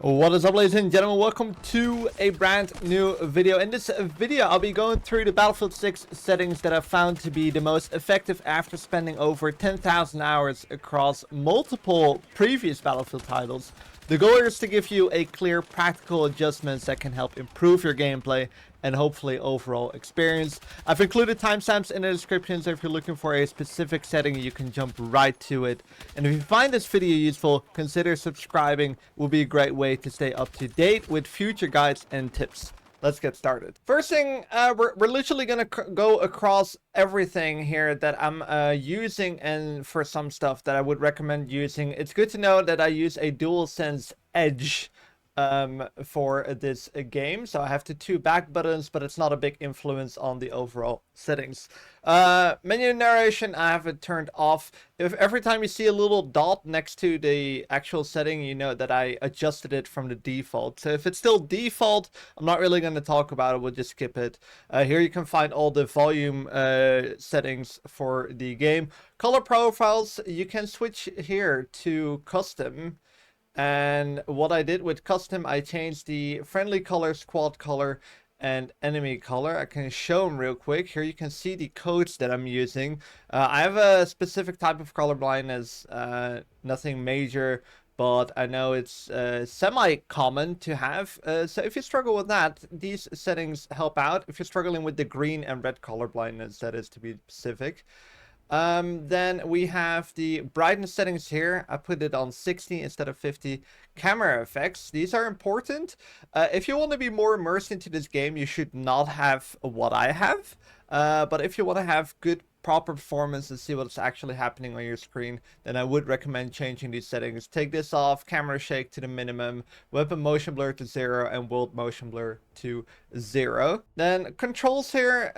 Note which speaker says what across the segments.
Speaker 1: What is up, ladies and gentlemen? Welcome to a brand new video. In this video, I'll be going through the Battlefield 6 settings that I've found to be the most effective after spending over 10,000 hours across multiple previous Battlefield titles. The goal is to give you a clear, practical adjustments that can help improve your gameplay and hopefully overall experience. I've included timestamps in the description, so if you're looking for a specific setting, you can jump right to it. And if you find this video useful, consider subscribing. It will be a great way to stay up to date with future guides and tips. Let's get started. First thing, we're literally gonna go across everything here that I'm using, and for some stuff that I would recommend using. It's good to know that I use a DualSense Edge for this game, so I have the two back buttons, but it's not a big influence on the overall settings. Menu narration, I have it turned off. If every time you see a little dot next to the actual setting, you know that I adjusted it from the default. So if it's still default, I'm not really going to talk about it, we'll just skip it. Here you can find all the volume settings for the game. Color profiles, you can switch here to custom. And what I did with custom, I changed the friendly color, squad color, and enemy color. I can show them real quick. Here you can see the codes that I'm using. I have a specific type of color blindness, nothing major, but I know it's semi-common to have. So if you struggle with that, these settings help out. If you're struggling with the green and red color blindness, that is to be specific. Then we have the brightness settings here. I put it on 60 instead of 50. Camera effects, these are important. If you want to be more immersed into this game, you should not have what I have. But if you want to have good proper performance and see what's actually happening on your screen, then I would recommend changing these settings. Take this off, camera shake to the minimum, weapon motion blur to 0, and world motion blur to 0. Then controls here,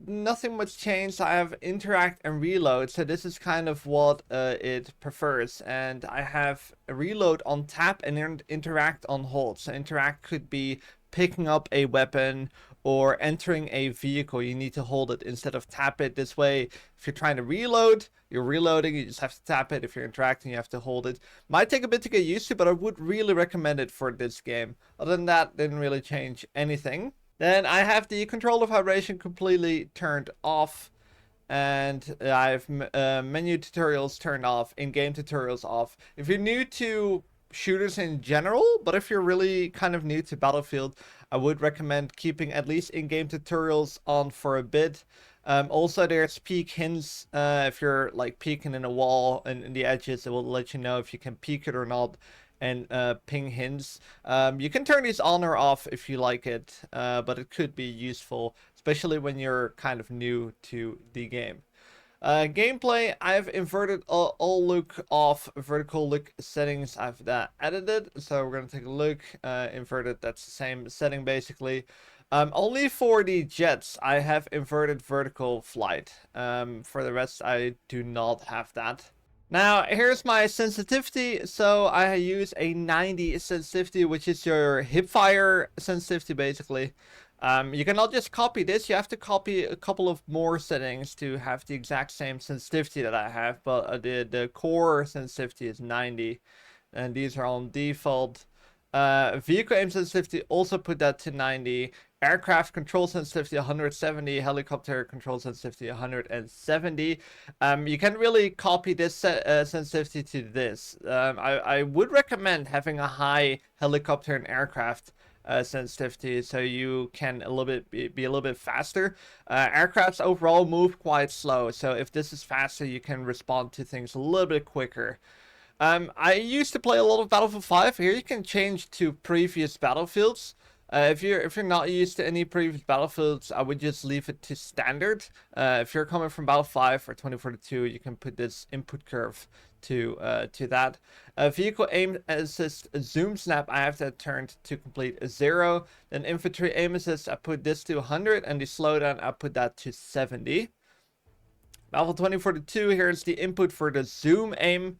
Speaker 1: nothing much changed. I have interact and reload, so this is kind of what it prefers, and I have a reload on tap and interact on hold. So interact could be picking up a weapon or entering a vehicle. You need to hold it instead of tap it. This way, if you're trying to reload, you're reloading, you just have to tap it. If you're interacting, you have to hold it. Might take a bit to get used to, but I would really recommend it for this game. Other than that, didn't really change anything. Then I have the controller vibration completely turned off, and I have menu tutorials turned off, in-game tutorials off. If you're new to shooters in general, but if you're really kind of new to Battlefield, I would recommend keeping at least in-game tutorials on for a bit. Also, there's peek hints. If you're like peeking in a wall and in the edges, it will let you know if you can peek it or not, and ping hints. You can turn these on or off if you like it, but it could be useful, especially when you're kind of new to the game. Gameplay, I've inverted all look off, vertical look settings, I've edited, so we're going to take a look. Inverted, that's the same setting basically. Only for the jets, I have inverted vertical flight. For the rest, I do not have that. Now, here's my sensitivity. So I use a 90 sensitivity, which is your hipfire sensitivity basically. You cannot just copy this, you have to copy a couple of more settings to have the exact same sensitivity that I have, but the core sensitivity is 90, and these are on default. Vehicle aim sensitivity, also put that to 90. Aircraft control sensitivity 170, helicopter control sensitivity 170. You can really copy this sensitivity to this. I would recommend having a high helicopter and aircraft sensitivity, so you can be a little bit faster. Aircrafts overall move quite slow, so if this is faster, you can respond to things a little bit quicker. I used to play a lot of Battlefield 5. Here you can change to previous Battlefields. If you're not used to any previous Battlefields, I would just leave it to standard. If you're coming from Battlefield 5 or 2042, you can put this input curve to that. Vehicle aim assist zoom snap, I have that turned to complete 0. Then infantry aim assist, I put this to 100, and the slowdown, I put that to 70. Battlefield 2042, here's the input for the zoom aim.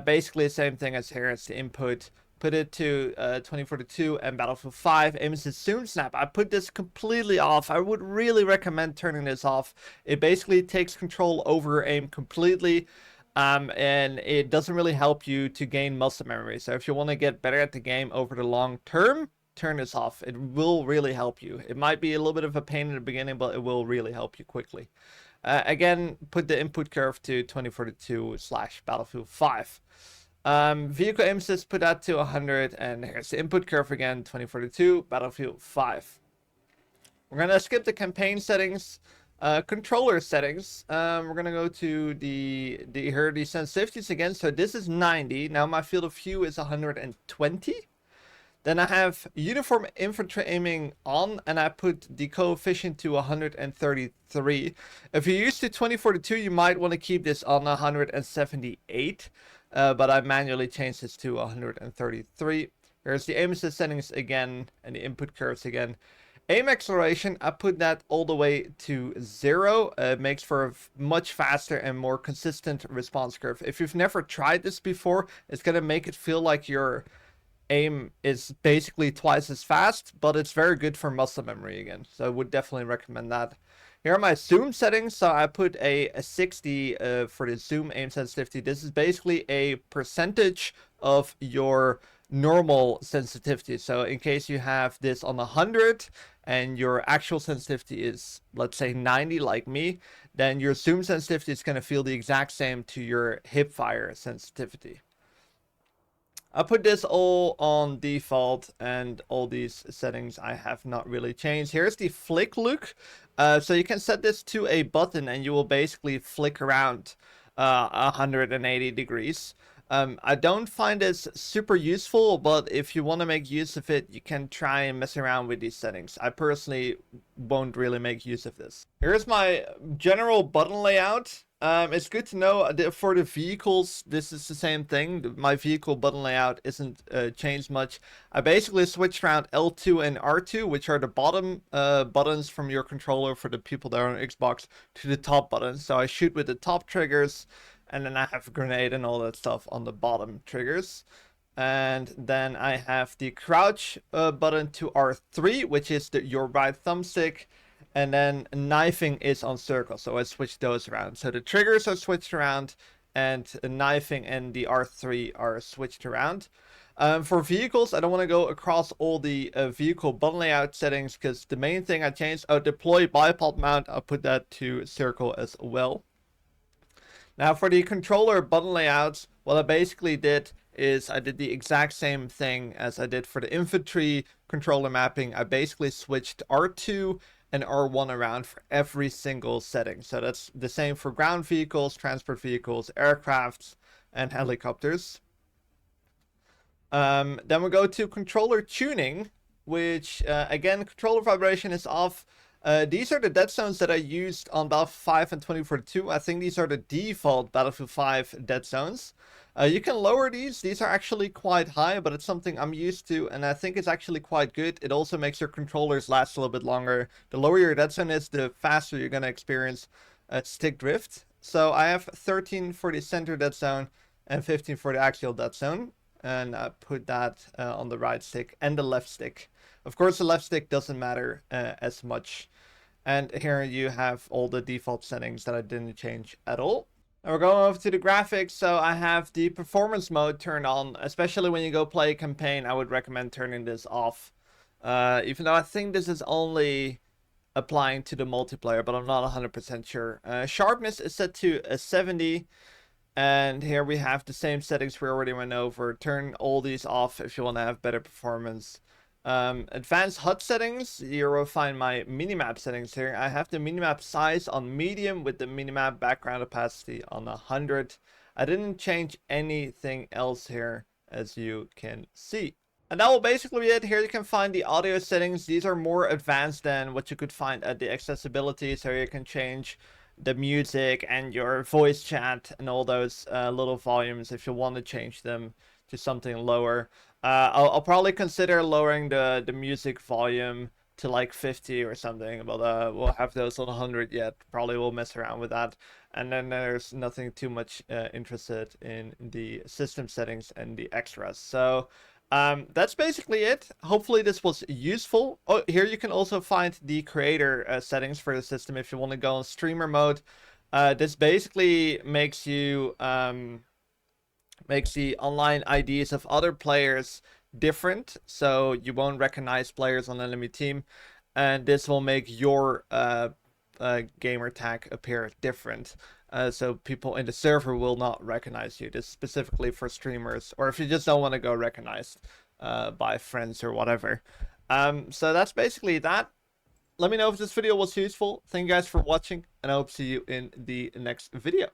Speaker 1: Basically the same thing as here, it's the input. Put it to 2042, and Battlefield 5 aim assist zoom snap, I put this completely off. I would really recommend turning this off. It basically takes control over aim completely. And it doesn't really help you to gain muscle memory. So if you want to get better at the game over the long term, turn this off. It will really help you. It might be a little bit of a pain in the beginning, but it will really help you quickly. Again, put the input curve to 2042/Battlefield 5. Vehicle aim assist, put that to 100, and here's the input curve again, 2042, Battlefield 5. We're gonna skip the campaign settings, controller settings. We're gonna go to the sensitivities again. So this is 90. Now my field of view is 120. Then I have uniform infantry aiming on, and I put the coefficient to 133. If you're used to 2042, you might want to keep this on 178. But I manually changed this to 133. Here's the aim assist settings again, and the input curves again. Aim acceleration, I put that all the way to 0. It makes for a much faster and more consistent response curve. If you've never tried this before, it's going to make it feel like your aim is basically twice as fast, but it's very good for muscle memory again. So I would definitely recommend that. Here are my zoom settings. So I put a 60 for the zoom aim sensitivity. This is basically a percentage of your normal sensitivity. So in case you have this on 100 and your actual sensitivity is, let's say, 90 like me, then your zoom sensitivity is going to feel the exact same to your hip fire sensitivity. I put this all on default, and all these settings I have not really changed. Here's the flick look. So you can set this to a button and you will basically flick around 180 degrees. I don't find this super useful, but if you want to make use of it, you can try and mess around with these settings. I personally won't really make use of this. Here's my general button layout. It's good to know for the vehicles, this is the same thing. My vehicle button layout isn't changed much. I basically switched around L2 and R2, which are the bottom buttons from your controller for the people that are on Xbox, to the top buttons. So I shoot with the top triggers, and then I have a grenade and all that stuff on the bottom triggers. And then I have the crouch button to R3, which is your right thumbstick. And then knifing is on circle, so I switched those around. So the triggers are switched around, and knifing and the R3 are switched around. For vehicles, I don't want to go across all the vehicle button layout settings, because the main thing I changed, deploy bipod mount, I'll put that to circle as well. Now for the controller button layouts, what I basically did is I did the exact same thing as I did for the infantry controller mapping. I basically switched R2 and R1 around for every single setting. So that's the same for ground vehicles, transport vehicles, aircrafts, and helicopters. Then we go to controller tuning, which again, controller vibration is off. These are the Deadzones that I used on Battlefield 5 and 2042. I think these are the default Battlefield 5 Deadzones. You can lower these. These are actually quite high, but it's something I'm used to, and I think it's actually quite good. It also makes your controllers last a little bit longer. The lower your Deadzone is, the faster you're going to experience stick drift. So I have 13 for the center Deadzone and 15 for the axial Deadzone. And I put that on the right stick and the left stick. Of course, the left stick doesn't matter as much. And here you have all the default settings that I didn't change at all. Now we're going over to the graphics. So I have the performance mode turned on. Especially when you go play a campaign, I would recommend turning this off. Even though I think this is only applying to the multiplayer, but I'm not 100% sure. Sharpness is set to 70. And here we have the same settings we already went over. Turn all these off if you want to have better performance. Advanced HUD settings, you will find my minimap settings here. I have the minimap size on medium with the minimap background opacity on 100. I didn't change anything else here, as you can see. And that will basically be it. Here you can find the audio settings. These are more advanced than what you could find at the accessibility, so you can change the music and your voice chat and all those little volumes if you want to change them to something lower. I'll probably consider lowering the music volume to like 50 or something, but we'll have those on 100 yet. Probably will mess around with that. And then there's nothing too much interested in the system settings and the extras. So that's basically it. Hopefully this was useful. Oh, here you can also find the creator settings for the system if you want to go on streamer mode. This basically makes you makes the online IDs of other players different, so you won't recognize players on enemy team, and this will make your gamer tag appear different. So people in the server will not recognize you. This is specifically for streamers, or if you just don't want to go recognized by friends or whatever. So that's basically that. Let me know if this video was useful. Thank you guys for watching, and I hope to see you in the next video.